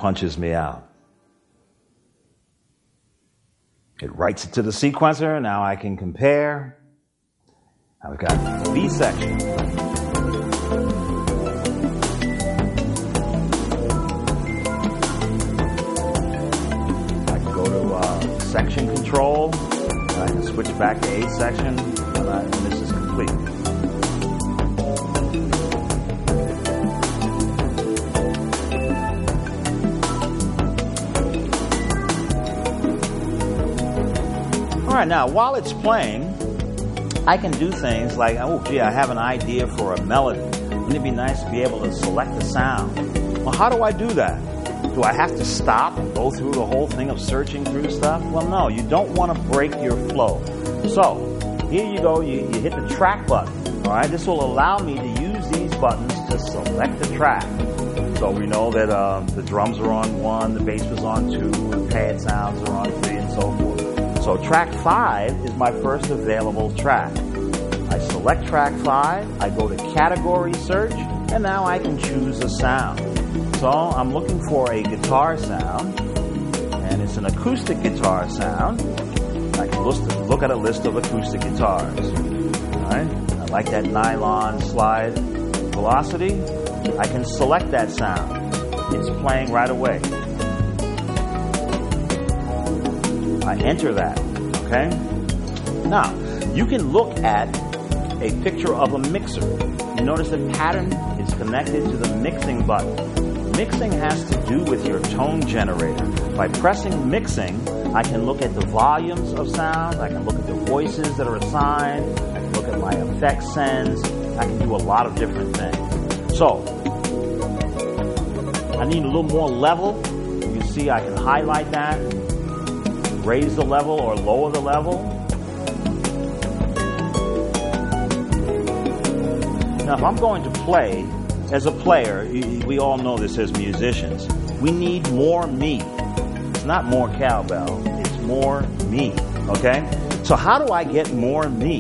punches me out. It writes it to the sequencer. Now I can compare. I've got B section. I can go to section control. And I can switch back to A section. And this is complete. All right, now while it's playing, I can do things like, oh gee, I have an idea for a melody. Wouldn't it be nice to be able to select the sound? Well, how do I do that? Do I have to stop and go through the whole thing of searching through stuff? Well, no, you don't want to break your flow. So, here you go, you hit the track button. All right, this will allow me to use these buttons to select the track. So we know that the drums are on 1, the bass was on 2, the pad sounds are on 3, and so forth. So track 5 is my first available track. I select track 5, I go to category search, and now I can choose a sound. So I'm looking for a guitar sound, and it's an acoustic guitar sound. I can look at a list of acoustic guitars. All right? I like that nylon slide velocity. I can select that sound. It's playing right away. I enter that, okay? Now, you can look at a picture of a mixer. You notice the pattern is connected to the mixing button. Mixing has to do with your tone generator. By pressing mixing, I can look at the volumes of sound, I can look at the voices that are assigned, I can look at my effects sends, I can do a lot of different things. So, I need a little more level. You see I can highlight that, raise the level or lower the level. Now, if I'm going to play, as a player, we all know this as musicians, we need more me. It's not more cowbell, it's more me, okay? So how do I get more me?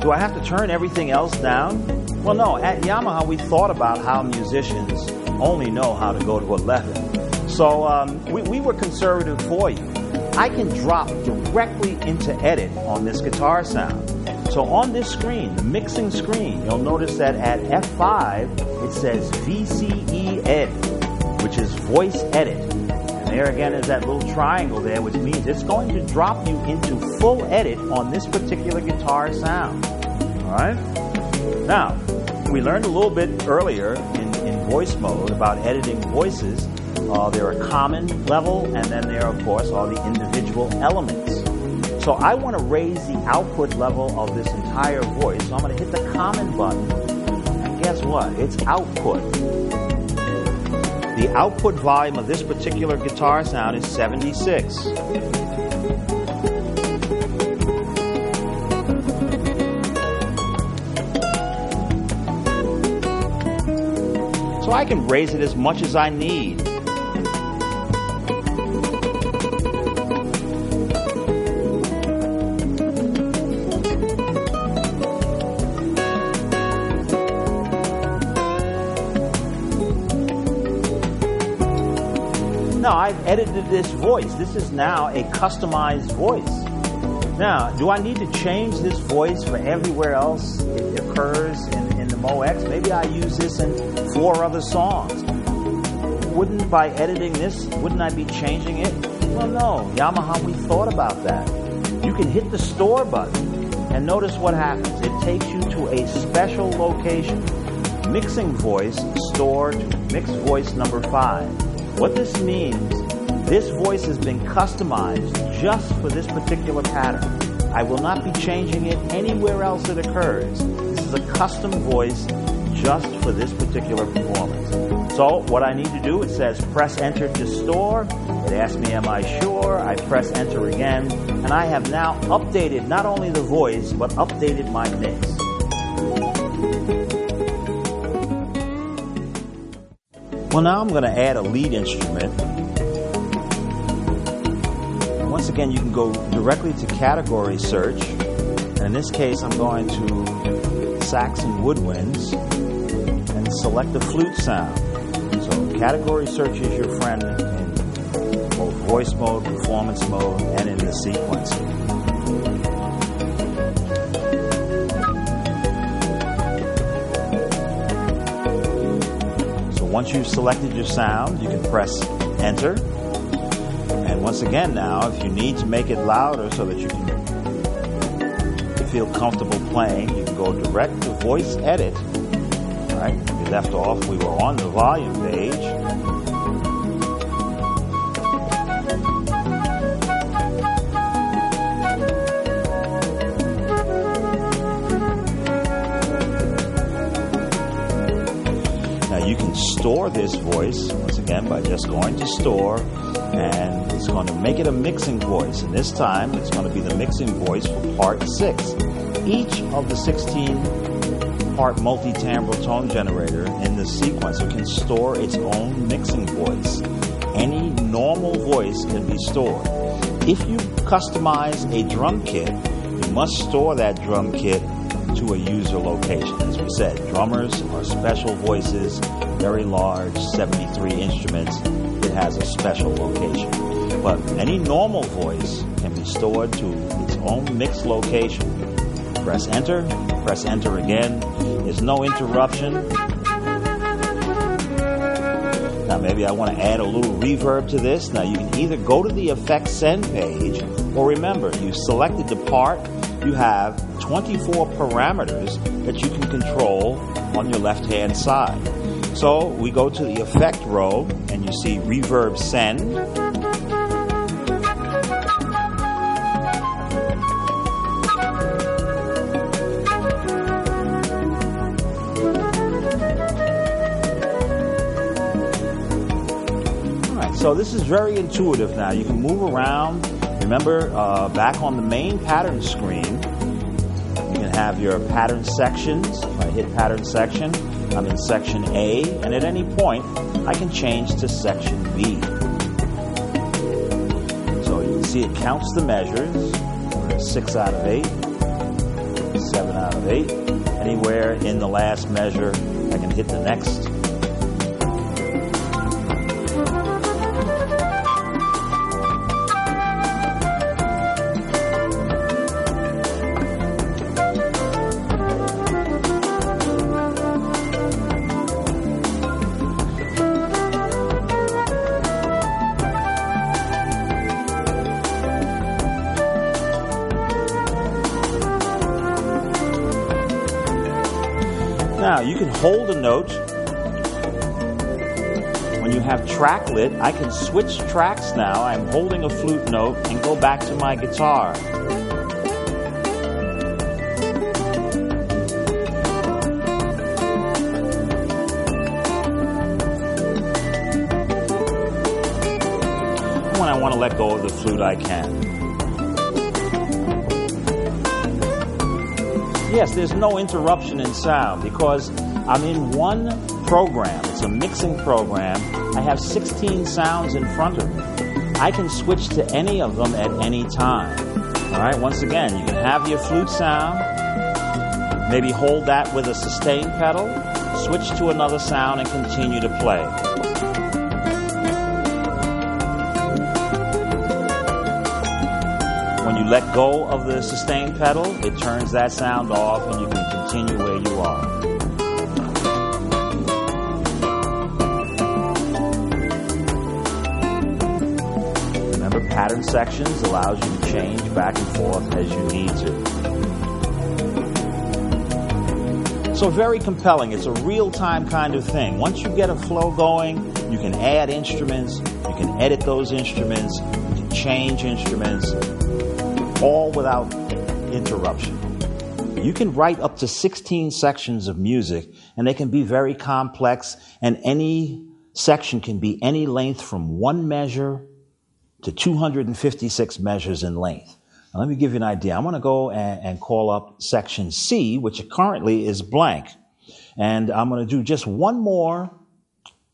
Do I have to turn everything else down? Well, no, at Yamaha we thought about how musicians only know how to go to 11. So we were conservative for you. I can drop directly into edit on this guitar sound. So on this screen, the mixing screen, you'll notice that at F5, it says VCE Edit, which is voice edit. And there again is that little triangle there, which means it's going to drop you into full edit on this particular guitar sound. All right? Now, we learned a little bit earlier in voice mode about editing voices. There are common level, and then there, of course, are the individual elements. So I want to raise the output level of this entire voice. So I'm going to hit the common button, and guess what? It's output. The output volume of this particular guitar sound is 76. So I can raise it as much as I need. Now, I've edited this voice. This is now a customized voice. Now, do I need to change this voice for everywhere else it occurs in the MOX? Maybe I use this in 4 other songs. Wouldn't, by editing this, wouldn't I be changing it? Well, no. Yamaha, we thought about that. You can hit the store button, and notice what happens. It takes you to a special location. Mixing voice, store to mix voice number 5. What this means, this voice has been customized just for this particular pattern. I will not be changing it anywhere else it occurs. This is a custom voice just for this particular performance. So what I need to do, it says press enter to store. It asks me, am I sure? I press enter again. And I have now updated not only the voice, but updated my mix. Well, now I'm going to add a lead instrument. Once again, you can go directly to category search. And in this case, I'm going to sax and woodwinds and select the flute sound. So Category search is your friend in both voice mode, performance mode, and in the sequencing. So once you've selected your sound, you can press enter. And once again now, if you need to make it louder so that you can feel comfortable playing, you can go direct to voice edit. All right, we left off, we were on the volume page. Now you can store this voice, once again, by just going to store, and it's going to make it a mixing voice. And this time, it's going to be the mixing voice for part 6. Each of the 16-part multi-timbral tone generator in the sequencer can store its own mixing voice. Any normal voice can be stored. If you customize a drum kit, you must store that drum kit to a user location. As we said, drummers are special voices, very large, 73 instruments. It has a special location. But any normal voice can be stored to its own mix location. Press enter again. There's no interruption. Now maybe I want to add a little reverb to this. Now you can either go to the effects send page, or remember, you selected the part, you have 24 parameters that you can control on your left-hand side. So we go to the effect row, and you see reverb send. So this is very intuitive now. You can move around. Remember, back on the main pattern screen, you can have your pattern sections. If I hit pattern section, I'm in section A, and at any point, I can change to section B. So you can see it counts the measures. We're at 6 out of 8, 7 out of 8. Anywhere in the last measure, I can hit the next. Now, you can hold a note. When you have track lit, I can switch tracks now. I'm holding a flute note and go back to my guitar. When I want to let go of the flute, I can. Yes, there's no interruption in sound because I'm in one program. It's a mixing program. I have 16 sounds in front of me. I can switch to any of them at any time. All right, once again, you can have your flute sound, maybe hold that with a sustain pedal, switch to another sound, and continue to play. When you let go of the sustain pedal, it turns that sound off and you can continue where you are. Remember, pattern sections allows you to change back and forth as you need to. So very compelling. It's a real-time kind of thing. Once you get a flow going, you can add instruments, you can edit those instruments, you can change instruments, all without interruption. You can write up to 16 sections of music, and they can be very complex, and any section can be any length from 1 measure to 256 measures in length. Now, let me give you an idea. I'm going to go and call up section C, which currently is blank. And I'm going to do just one more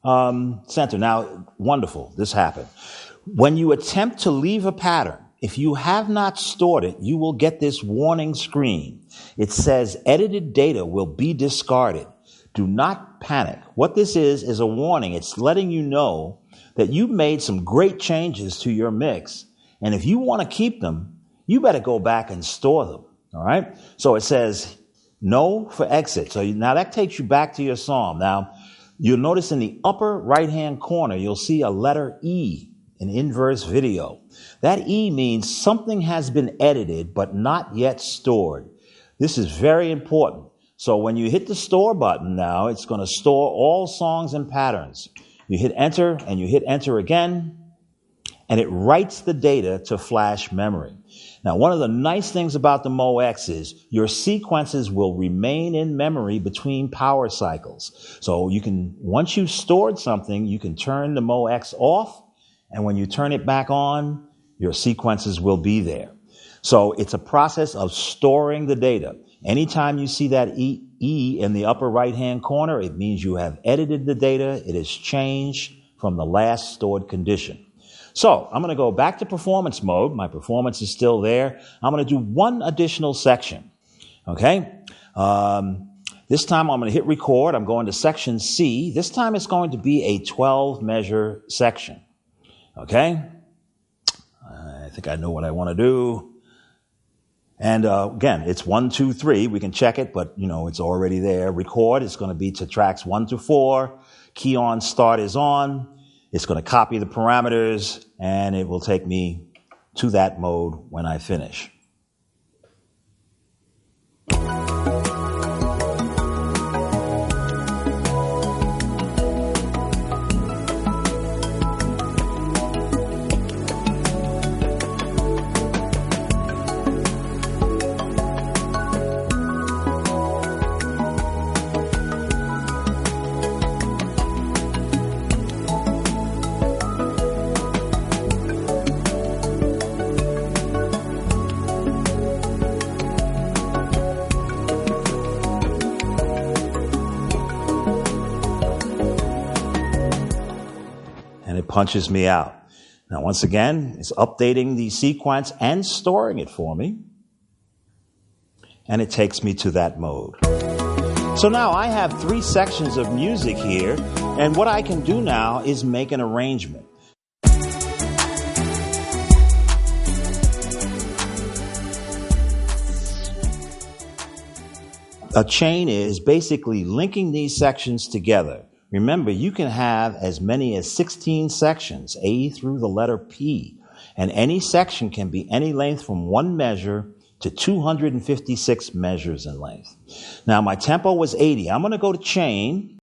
center. Now, wonderful, this happened. When you attempt to leave a pattern, if you have not stored it, you will get this warning screen. It says edited data will be discarded. Do not panic. What this is a warning. It's letting you know that you've made some great changes to your mix. And if you want to keep them, you better go back and store them. All right. So it says no for exit. So now that takes you back to your song. Now you'll notice in the upper right hand corner, you'll see a letter E, an inverse video. That E means something has been edited but not yet stored. This is very important. So when you hit the store button now, it's going to store all songs and patterns. You hit enter and you hit enter again, and it writes the data to flash memory. Now, one of the nice things about the MOX is your sequences will remain in memory between power cycles. So you can, once you've stored something, you can turn the MOX off, and when you turn it back on, your sequences will be there. So it's a process of storing the data. Anytime you see that E in the upper right-hand corner, it means you have edited the data. It has changed from the last stored condition. So I'm going to go back to performance mode. My performance is still there. I'm going to do one additional section. Okay. This time I'm going to hit record. I'm going to section C. This time it's going to be a 12 measure section. Okay. I think I know what I want to do. And again, it's 1, 2, 3. We can check it, but it's already there. Record is going to be to tracks 1 to 4. Key on start is on. It's going to copy the parameters, and it will take me to that mode when I finish. It punches me out. Now, once again, it's updating the sequence and storing it for me. And it takes me to that mode. So now I have 3 sections of music here. And what I can do now is make an arrangement. A chain is basically linking these sections together. Remember, you can have as many as 16 sections, A through the letter P, and any section can be any length from 1 measure to 256 measures in length. Now, my tempo was 80. I'm going to go to chain.